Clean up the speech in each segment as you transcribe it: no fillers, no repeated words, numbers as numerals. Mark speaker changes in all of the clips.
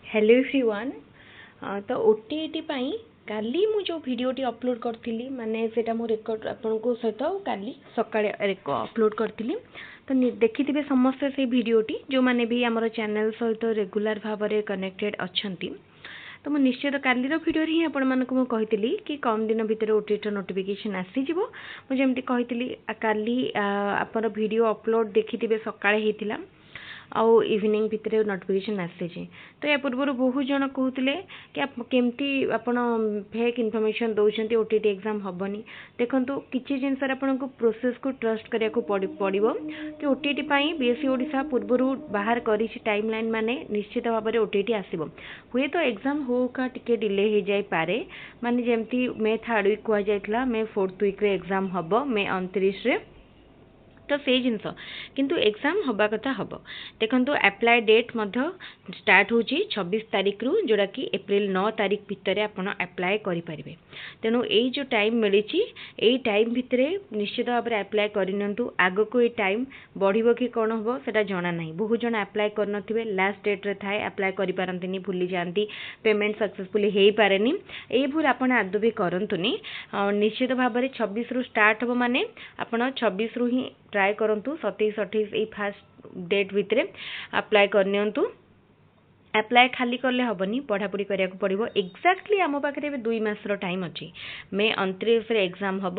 Speaker 1: Hello everyone. तो OTET पाई काली मु जो वीडियोटी अपलोड करथिली माने सेटा मु रेकॉर्ड आपनको सहित काली सकाळे अपलोड करथिली। तो देखिथिबे समस्त से वीडियोटी जो माने भी हमर चैनल सहित रेगुलर भाबरे कनेक्टेड अछंती। तो मु निश्चित कालीर वीडियो ही आपण मानक मु कहितली कि कम दिन भितर ओटीईटी नोटिफिकेशन आसी जिवो। मु जेमति कहितली काली आपन वीडियो अपलोड देखिथिबे सकाळे हेतिला आउ इवनिंग भितर नोटिफिकेशन आसी। तो या पूर्व बहुत जन कहते कि केमती आपन फेक इनफॉरमेशन दौरान ओटीटी एग्जाम हेनी। देखो किसी जिनस आपको प्रोसेस को ट्रस्ट करिया को पड़ो कि ओटीटी बीएससी ओडिशा पूर्वर बाहर कर टाइम लाइन माने निश्चित भाव में ओटीटी आसो हुए तो एग्जाम हो का टिके डिले हो जाए पारे माने जमती मे 3rd वीक कहुला मे 4th वीक रे एग्जाम हम मे 29 रे। तो से जिनस किंतु एग्जाम हवा कथा हम देखो अप्लाई डेट स्टार्ट हो 26 तारीख रु जोड़ा कि एप्रिल 9 तारीख भितर आप अप्लाई करें। तेणु यही जो टाइम मिली यही टाइम भितर निश्चित भाव में अप्लाई करनी। आग को ये टाइम बढ़ो कि कौन हम से जना ना। बहुत जन अप्लाई कर लास्ट डेट रे थाए अप्लाई करें भूली जाती पेमेंट सक्सेसफुली हो पारे ये भूल आप आदौ भी करतुनि। निश्चित भाव में 26 रु स्टार्ट हम माने आप 26 रु ही ट्राए करंतु 27-28 ये फास्ट डेट भितर अप्लाई करनियंतु। अप्लाई खाली करले हेनी पढ़ापढ़ी करिया को पड़िबो। एक्जाक्टली आम पाखे 2 मासर टाइम अच्छी मे 29 रे एग्जाम हम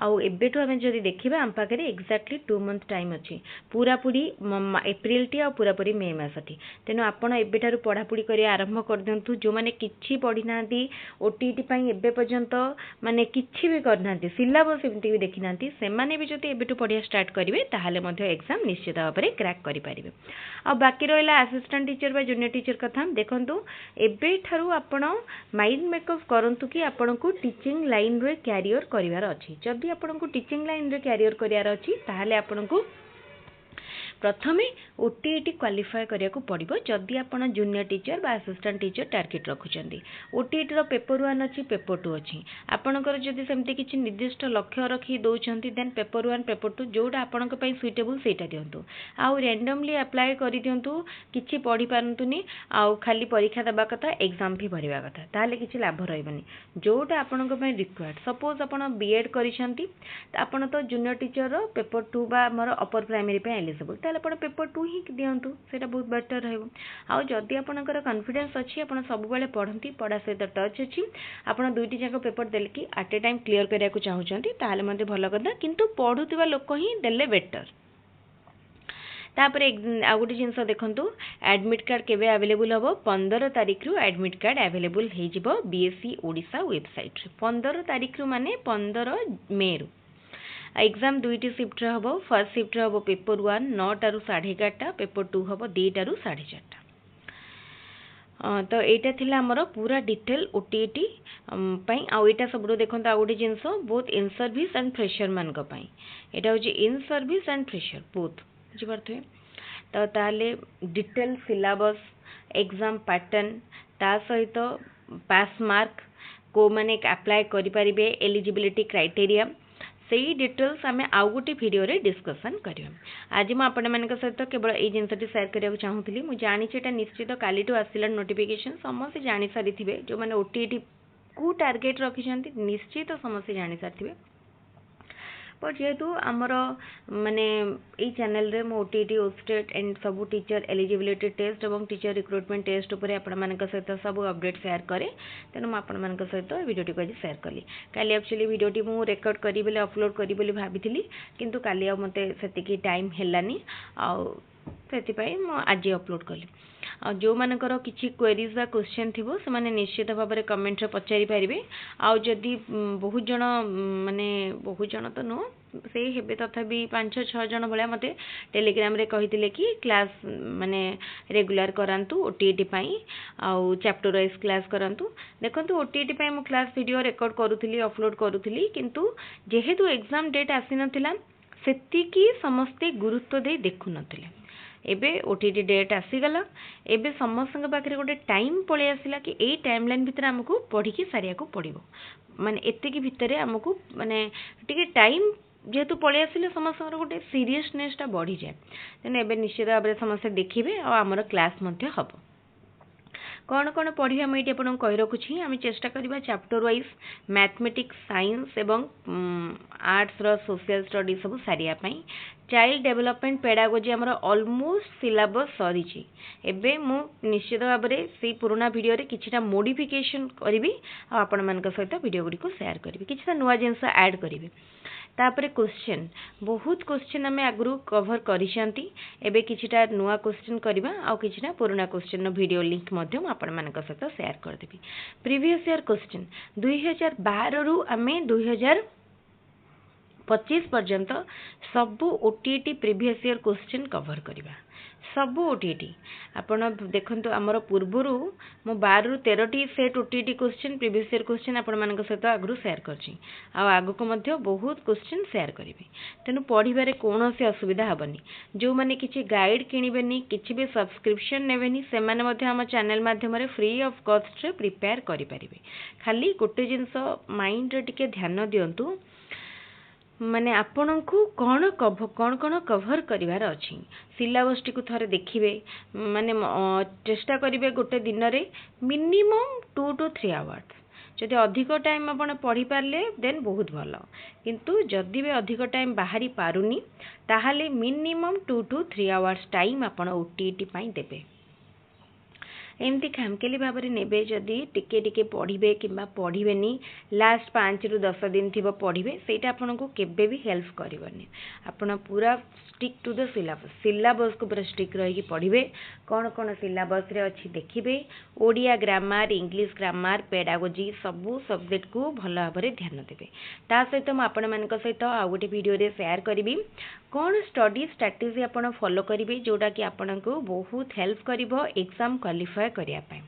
Speaker 1: आउ एबेठु आम जदि देखिबा आम पाखे एक्जाक्टली 2 मंथ टाइम अच्छी पूरापूरी एप्रिल टी आ पूरापूरी मे मासटी। तेणु आपड़ एबेठारु पढ़ापढ़ी करिया आरंभ कर दियंतु। जो माने किछि पढ़ी नांती ओटीईटी पई एबे पर्यंत माने किछि भी करना सिलेबस एमती भी देखि नांती से माने भी जदि एबेठु पढ़िया स्टार्ट करिवे ताहाले मध्ये एग्जाम निश्चित भाव में क्रैक करि परिबे। आ बाकी रहिला असिस्टेंट टीचर बा जूनियर टीचर कथा देखंतु एबे ठारू आपण माइंड मेकअप करंतु कि आपण को टीचिंग लाइन रे कैरियर करिवार अछि। जदि आपण को टीचिंग लाइन रे कैरियर करिवार अछि ताहाले आपण को प्रथमे ओटीईटी क्वालिफाई करिया को पड़िबो। जदि आपण जूनियर टीचर बा असिस्टेंट टीचर टार्गेट रखुचंदी ओटीईटी रो पेपर 1 अछि पेपर 2 अछि आपणकर जदि सेमति किछि निर्दिष्ट लक्ष्य रखी दउचंती देन पेपर 1 पेपर 2 जोडा आपणक पई सुइटेबल सेटा दियंतु। आउ रैंडमली अप्लाई करि दियंतु किछि पढ़ी पारंतुनी आउ खाली परीक्षा दबा कथा एग्जाम भी भरिबा कथा ताले किछि लाभ रहइबनी। जोडा आपणक पई रिक्वायर्ड सपोज आपण बीएड करिसंती आपण तो जूनियर टीचर रो पेपर 2 बा हमर अपर प्राइमरी पे एलिजिबल ताले पेपर 2 ही दियंतु सेटा बहुत बेटर रहइबो। आउ जदि आपणकर कॉन्फिडेंस अछि आपण सब बेले पढ़ंती पढ़ा सहित टच अछि आपण दुईटी जाक पेपर देले कि एट ए टाइम क्लियर करिया को चाहउचंती ताले मध्ये भलो कथा किंतु पढुतिबा लोक ही देले बेटर। तापर आ गोटे जिनस देखंतु एडमिट कार्ड केबे अवेलेबल हबो 15 तारीख रु एडमिट कार्ड अवेलेबल हे जिवो बीएससी ओडिशा वेबसाइट रे 15 तारीख रु माने 15 मे रु। एग्जाम दुईटी शिफ्ट हम फर्स्ट शिफ्ट हम पेपर 1 9 टारू 11:30 पेपर 2 हम 2 टारू 4:30। तो यहाँ थिला हमर पूरा डिटेल ओटीईटी पई आ एटा सबरो देखंत आ गोटे जिंस both in service and fresher मान को पई एटा होची in service and fresher both बुझि परथे। तो ताले डिटेल सिलेबस एग्जाम पैटर्न ता सहित पास मार्क को माने अप्लाई करि परिबे एलिजिबिलिटी क्राइटेरिया से डिटेल्स आम आउ गोटे वीडियो रे डिस्कसन करिया। आज मु आपण मानक सहित केवल ये जिनसटी शेयर करने चाहूँगी। मुझे जानी निश्चित काली आसला नोटिफिकेशन समस्त जानी सारी जो मैंने ओटीईटी को टार्गेट रखिंट निश्चित समस्त जानी सारी। बट जेहेतु आमर माने ये चैनल रे मो ओटीईटी ओस्टेट एंड सब टीचर एलिजिबिलिटी टेस्ट और टीचर रिक्रुटमेंट टेस्ट उपर आपण मानक सहित सब अपडेट शेयर करे तेणु मुझे आपण मानक सहित वीडियोटी को आज शेयर कली। काली एक्चुअली वीडियोटी मु रेकॉर्ड करी बोले अपलोड करी बोले भाबिथिली किंतु काली आ मते सेतिकी टाइम हेलानी आ सेतिपई मु आज अपलोड कली। जो मानकर किछि क्वेरीज बा क्वेश्चन थिबो से माने निश्चित भाव में कमेंट रे पचारि पारिबे। आ जदि बहुत जन माने बहुत जन तो नो से हेबे तथापि 5-6 जन भले मते टेलीग्राम रे कहितिले कि क्लास माने रेगुलर करांतु ओटीईटी पई आउ चैप्टर वाइज क्लास करांतु। देखंतु ओटीईटी पई मु क्लास वीडियो रिकॉर्ड करूथिली अपलोड करूथिली किंतु जेहेतु एग्जाम डेट आसी नथिला सेतिकी समस्ते गुरुत्व दे देखु नथिले। एबे ओटीटी डेट आसीगला एबे समस्त पाखे गोटे टाइम पलि आसला कि यही टाइम लाइन भितर आमको पढ़ी सारिया को पड़ो माने एतिकी भितर आमको माने टिके टाइम जेहेतु पलि आसिले समस्त गोटे सीरियसनेसटा बढ़ी जाए तेणु एबे निश्चित भाव में समस्त देखिए और आमर क्लास हम कौन कौन पढ़िया मुझे ये आपको कही रखुच्छी आम चेष्टा करवा चैप्टर वाइज मैथमेटिक्स साइंस एवं आर्ट्स रो सोशल स्टडी सब सारियापाई चाइल्ड डेवलपमेंट पेडागोजी आमर ऑलमोस्ट सिलेबस सरी एबे मु निश्चित भाव में से पुराना वीडियो रे किछिटा मॉडिफिकेशन करी आपण मान सहित वीडियो गुडी को शेयर करी किछिटा नुआ जिनस ऐड करी तापरे क्वेश्चन बहुत क्वेश्चन आम आगु कवर करिसेंती एबे किछिटा नुआ क्वेश्चन करबा आ किछिटा पुराना क्वेश्चन नो वीडियो लिंक मध्यम आपण मान सहित शेयर कर देबी प्रीवियस ईयर क्वेश्चन 2012 रु आमे 2025 पर्यंत सबु OTT previous year question cover करबा सबु ओटीटी आपण देखंतु हमर पूर्वरु मो 12 रु 13टी set OTT question previous year question आपण मानक सहित आगु शेयर करछि आ आगु को मध्य बहुत क्वेश्चन शेयर करिवे तेनु पढिबारे कोनोसी असुविधा हबनी जो माने किछि गाइड किनिबेनी किछि भी सब्सक्रिप्शन नेबेनी से माने मध्य हम चैनल माध्यम रे फ्री ऑफ कॉस्ट रे प्रिपेयर करि परिबे खाली गोटे जिंस माइंड रे टिके ध्यान दियंतु माने आपन को कौन कौन कवर करिवार अछि सिलेबस टी को थरे देखिबे माने चेष्टा करिवे गोटे दिन रे मिनिमम 2 to 3 आवर्स जदि अधिक टाइम आपण पढ़ी पारले देन बहुत भलो किंतु जदि भी अधिक टाइम बाहरी पारुनी ताहाले मिनिमम 2 to 3 आवर्स टाइम आपण ओटीटी पई देबे एमती खामकेली भाव में ने जदि टिके टिके पढ़े कि पढ़ेनि लास्ट 5 रु 10 दिन थी पढ़े से आपन को केबे भी हेल्प करनी आपन पूरा स्टिक टू द सिलेबस को पूरा स्टिक रही पढ़े कौन कौन सिलेबस रे अच्छी देखिए Odia grammar English grammar pedagogy सबू सब्जेक्ट को भल भाव में ध्यान देवे ता सहित मुझे मान सहित आ गोटे वीडियो रे शेयर करी कौन स्टडी स्ट्रैटेजी आप फॉलो करेंगे जोटा कि आपन को बहुत हेल्प करिवो एग्जाम क्वालिफाई करिया पाए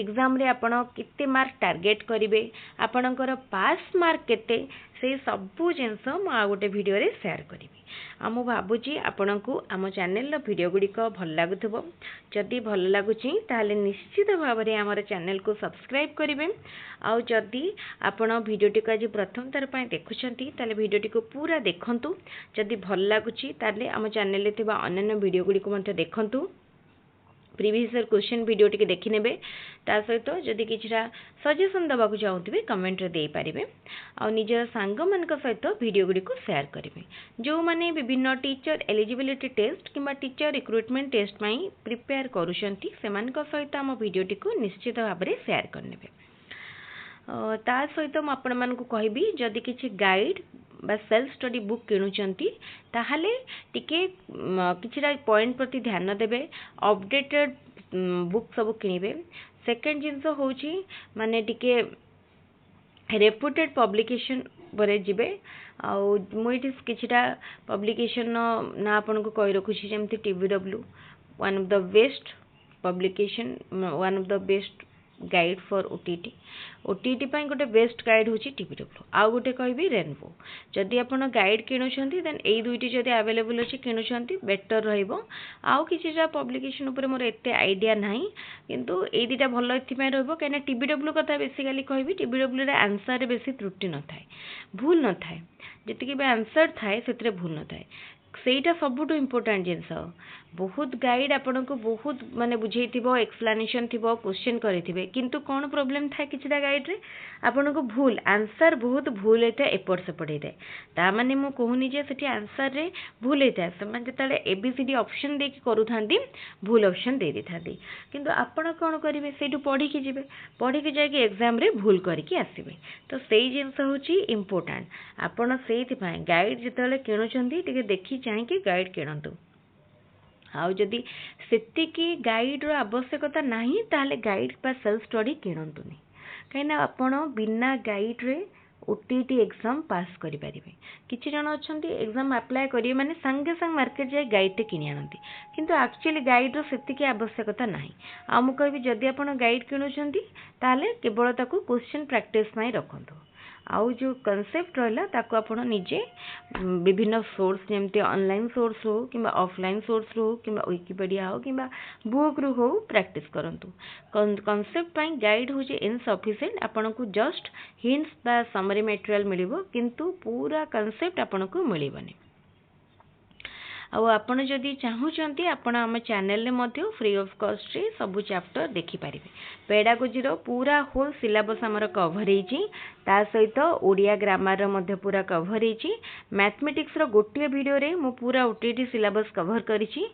Speaker 1: एग्जाम रे आपण केते मार्क टार्गेट करेंगे आपणकर पास मार्क केते से सबू जिनस मु आ गोटे वीडियो रे शेयर करी मु भावुची आपण को आम चैनल वीडियो गुड़िक भल लगुव जदि भल लगुच ताहले निश्चित भाव में आम चैनल को सब्सक्राइब करेंगे आउ जदि आपण वीडियोटी को आज प्रथम थर पर देखुंत ताले वीडियोटी को पूरा देखंतु जदि भल लगुच ताले आम चैनल रे थिबा अन्य वीडियो गुड़िक मते देखंतु प्रीवियस ईयर क्वेश्चन वीडियो टिके देखि नेबे ता सहित जदि किछरा सजेशन दबाकू चाहूथिबे कमेंट रे देई पारिबे आ निजर सांग मानक सहित वीडियो गुडी को शेयर करिवे जो माने विभिन्न टीचर एलिजिबिलिटी टेस्ट किबा टीचर रिक्रुटमेंट टेस्ट पई प्रिपेयर करूछंती सेमानक सहित हम वीडियो टिको निश्चित भाव में शेयर करनेबे ता सहित मु आपण मानकू कहबी जदि किछि गाइड बा सेल्फ स्टडी बुक किणुचंती ताहले टिके किछिटा पॉइंट प्रति ध्यान देबे अपडेटेड बुक सब किनिबे सेकंड जिंस होची माने टिके रेपुटेड पब्लिकेशन बरे जिबे आ मुइटिस किछिटा पब्लिकेशन ना आपन को कहि रखुछि जेमति TBW one of the best publication one of the best guide for OTT पाई गोटे बेस्ट गाइड होची टीबीडब्ल्यू आउ गोटे कहबी रेनबो जदि आपण गाइड किणुछंती देन एई दुईटी जदि अवेलेबल अछि किणुछंती बेटर रहइबो आउ किछिटा पब्लिकेशन ऊपर मोर एते आईडिया नाही किंतु एई दुईटा भलो एथि पई रहइबो केना टीबीडब्ल्यू कथा बेसिकली कहबी टीबीडब्ल्यू रे आंसर रे बेसी त्रुटि न थाए भूल न थाए जतिके बे आंसर थाए सेतरे भूल न थाए सेटा सबुठु इम्पोर्टेंट जिनस बहुत गाइड आपन को बहुत माने बुझे एक्सप्लेनेशन थिबो क्वेश्चन करिथिबे किंतु कोन प्रॉब्लम था किछटा गाइड रे आपन को भूल आंसर बहुत भूल एटा एपट सेपट हेते ता माने मु कहूनी जे सेठी आंसर रे भूल हेता समान जतले एबीसीडी ऑप्शन दे कि करूथांती भूल ऑप्शन दे दिथांती किंतु आपन कोन करिवे सेठु पढी कि जिवे पढी कि जाय कि एग्जाम रे भूल करिकि आसीबे तो सेही जिंस होची इम्पोर्टेंट आपन सेही पाए गाइड जतले किणुचंती टिके देखि चाहि कि गाइड किणंतु आउ जदि सेतिकी गाइड रो आवश्यकता नहीं ताहले गाइड बा सेल्फ स्टडी किणंतुनी कहिना आपण बिना गाइड रे ओटीटी एग्जाम पास करि परिबे किछि जण अछंती एग्जाम अप्लाई करिवे माने संगे संग मार्केट जाय गाइड टे किनि आनंती किंतु एक्चुअली गाइड रो सेतिकी आवश्यकता नाही आ मु कहबी जदि आपण गाइड किणुचंती ताहले केवल ताकू क्वेश्चन प्रैक्टिस पई रखंतु आउ जो कॉन्सेप्ट रहला ताको आपण निजे विभिन्न सोर्स जेमते ऑनलाइन सोर्स हो किबा ऑफलाइन सोर्स हो किबा विकिपीडिया हो किबा बुक रु हो प्रैक्टिस करंतु कॉन्सेप्ट पई गाइड हो जे इनसफिशिएंट आपण को जस्ट हिंट्स बा समरी मटेरियल मिलिबो किंतु पूरा कॉन्सेप्ट आपण को मिलिबनी आपण जदि चाहूँगी आपण आम चैनल रे मध्य फ्री ऑफ कॉस्ट रे सब चैप्टर देखि पारिबे। पेडागोजी रो पूरा होल सिलेबस हमर कवर हेची, ता सहित ओडिया ग्रामर रो मध्य पूरा कवर हेची। मैथमेटिक्स रो गोटे वीडियो रे मु पूरा ओटीटी सिलेबस कवर करिछि।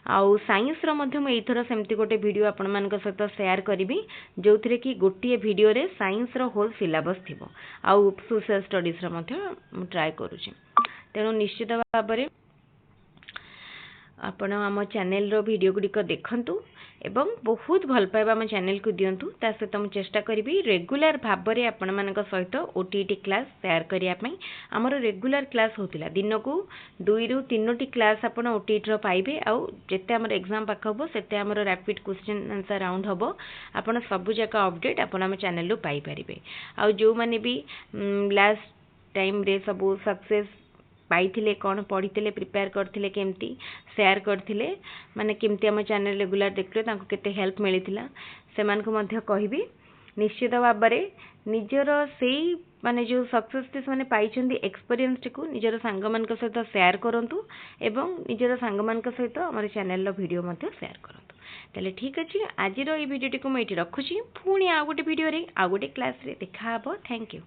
Speaker 1: आउ साइंस रो मध्य मु एथरो सेमति गोटे वीडियो आपण मानक सहित शेयर करिवि, जोथिरे कि गोटे वीडियो रे साइंस रो होल सिलेबस थिबो। आउ सोशल स्टडीज रो मध्य मु ट्राई करूछि। तेणु निश्चित भाव में आपण आम चैनल रो वीडियो गुड़िक देखंतु एवं बहुत भल पाइबा आम चैनल को दियंतु। ता सहित मु चेष्टा करी रेगुलर भाव में आपण मानक सहित ओटीटी क्लास शेयर करिया पई। हमर रेगुलर क्लास होतिला दिन को 2 रु 3 क्लास आपण ओटीटी रो पाइबे। आउ जेते हमर एग्जाम पाख हबो सेते हमर रैपिड क्वेश्चन आंसर राउंड हबो। आपण सब जक अपडेट आपण आम चैनल रो पाई परिबे। आउ जो माने भी लास्ट टाइम रे सब सक्सेस पाइथिले, कौन पढ़ी प्रिपेयर करथिले, केमती शेयर करथिले, माने केमती आम चैनल रेगुलर देखले तांको केते हेल्प मिलिथिला से मान को मध्य कहबी। निश्चित भाव में निजर सेई माने जो सक्सेस माने पाइछंदी एक्सपीरियंस को निजर सांग मान सहित शेयर करंतु एवं निजर सांग मान सहित हमर चैनल रो वीडियो मध्य शेयर करंतु। ताले ठीक अछि, आज रो ई वीडियो टी को मैं एठी रखुची। पुणी आ गोटे वीडियो रे आ गोटे क्लास रे देखा हबो। Thank you.